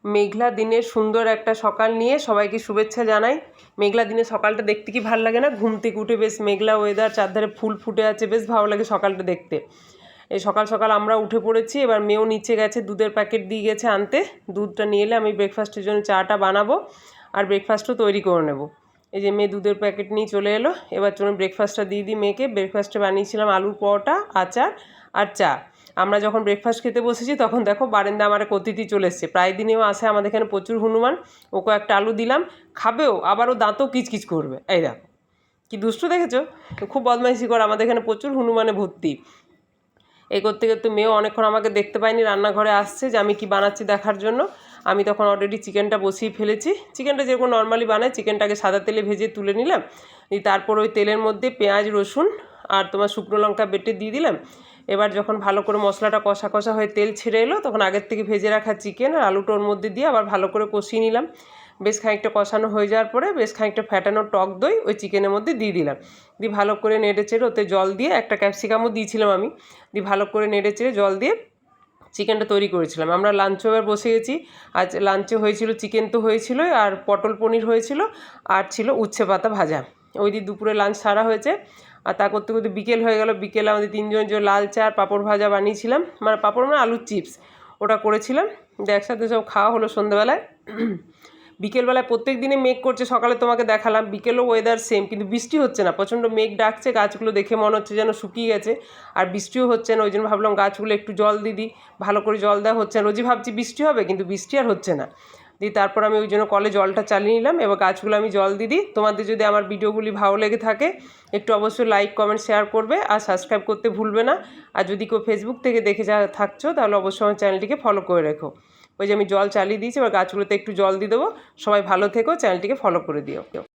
মেঘলা দিনের সুন্দর একটা সকাল নিয়ে সবাইকে শুভেচ্ছা জানাই। মেঘলা দিনে সকালটা দেখতে কি ভালো লাগে না? ঘুম থেকে উঠে বেশ মেঘলা ওয়েদার, চারধারে ফুল ফুটে আছে, বেশ ভালো লাগে সকালটা দেখতে। এই সকাল সকাল আমরা উঠে পড়েছি। এবার মেয়েও নিচে গেছে, দুধের প্যাকেট দিয়ে গেছে আনতে। দুধটা নিয়ে এলে আমি ব্রেকফাস্টের জন্য চাটা বানাবো আর ব্রেকফাস্টও তৈরি করে নেব। এই যে মেয়ে দুধের প্যাকেট নিয়ে চলে এলো। এবার চলুন ব্রেকফাস্টটা দিয়ে দিই মেয়েকে। ব্রেকফাস্টে বানিয়েছিলাম আলুর পরোটা, আচার আর চা। আমরা যখন ব্রেকফাস্ট খেতে বসেছি তখন দেখো বারান্দা আমার এক অতিথি চলে এসছে। প্রায় দিনেও আসে আমাদের এখানে প্রচুর হনুমান। ওকে একটা আলু দিলাম, খাবেও, আবারও দাঁতও কিচকিচ করবে। এই দেখো কি দুষ্টু দেখেছো, খুব বদমাইশি করে। আমাদের এখানে প্রচুর হনুমানে ভর্তি। এই করতে করতে মেয়েও অনেকক্ষণ আমাকে দেখতে পায়নি, রান্নাঘরে আসছে যে আমি কি বানাচ্ছি দেখার জন্য। আমি তখন অলরেডি চিকেনটা বসিয়ে ফেলেছি। চিকেনটা যেরকম নর্মালি বানাই, চিকেনটাকে সাদা তেলে ভেজে তুলে নিলাম। তারপর ওই তেলের মধ্যে পেঁয়াজ, রসুন আর তোমার শুকনো লঙ্কা বেটে দিয়ে দিলাম। এবার যখন ভালো করে মশলাটা কষা কষা হয়ে তেল ছেড়ে এলো, তখন আগের থেকে ভেজে রাখা চিকেন আর আলুটা ওর মধ্যে দিয়ে আবার ভালো করে কষিয়ে নিলাম। বেশ খানিকটা কষানো হয়ে যাওয়ার পরে বেশ খানিকটা ফ্যাটানো টক দই ওই চিকেনের মধ্যে দিয়ে দিলাম। দিয়ে ভালো করে নেড়ে চেড়ে ওতে জল দিয়ে, একটা ক্যাপসিকামও দিয়েছিলাম আমি, দিয়ে ভালো করে নেড়ে চেড়ে জল দিয়ে চিকেনটা তৈরি করেছিলাম। আমরা লাঞ্চও এবার বসে গেছি। আজ লাঞ্চে হয়েছিল চিকেন তো হয়েছিল, আর পটল পনির হয়েছিল, আর ছিল উচ্ছে পাতা ভাজা। ওই দিয়ে দুপুরে লাঞ্চ সারা হয়েছে। আর তা করতে করতে বিকেল হয়ে গেল। বিকেলে আমাদের তিনজনের জন্য লাল চা আর পাঁপড় ভাজা বানিয়েছিলাম, মানে পাঁপড় মানে আলুর চিপস, ওটা করেছিলাম। একসাথে সব খাওয়া হলো সন্ধ্যেবেলায়। বিকেলবেলায় প্রত্যেক দিনে মেঘ করছে, সকালে তোমাকে দেখালাম। বিকেলও ওয়েদার সেম, কিন্তু বৃষ্টি হচ্ছে না। প্রচণ্ড মেঘ ডাকছে, গাছগুলো দেখে মনে হচ্ছে যেন শুকিয়ে গেছে, আর বৃষ্টিও হচ্ছে না। ওই জন্য ভাবলাম গাছগুলো একটু জল দিয়ে দিই। ভালো করে জল দেওয়া হচ্ছে না। রোজই ভাবছি বৃষ্টি হবে, কিন্তু বৃষ্টি আর হচ্ছে না। দিয়ে তারপর আমি ওই জন্য কলে জলটা চালিয়ে নিলাম। এবার গাছগুলো আমি জল দিয়ে দিই। তোমাদের যদি আমার ভিডিওগুলি ভালো লেগে থাকে একটু অবশ্যই লাইক, কমেন্ট, শেয়ার করবে আর সাবস্ক্রাইব করতে ভুলবে না। আর যদি কেউ ফেসবুক থেকে দেখে থাকছো তাহলে অবশ্যই আমার চ্যানেলটিকে ফলো করে রেখো। ওই যে আমি জল চালিয়ে দিয়েছি, এবার গাছগুলোতে একটু জল দিয়ে দেবো। সবাই ভালো থেকো, চ্যানেলটিকে ফলো করে দিও।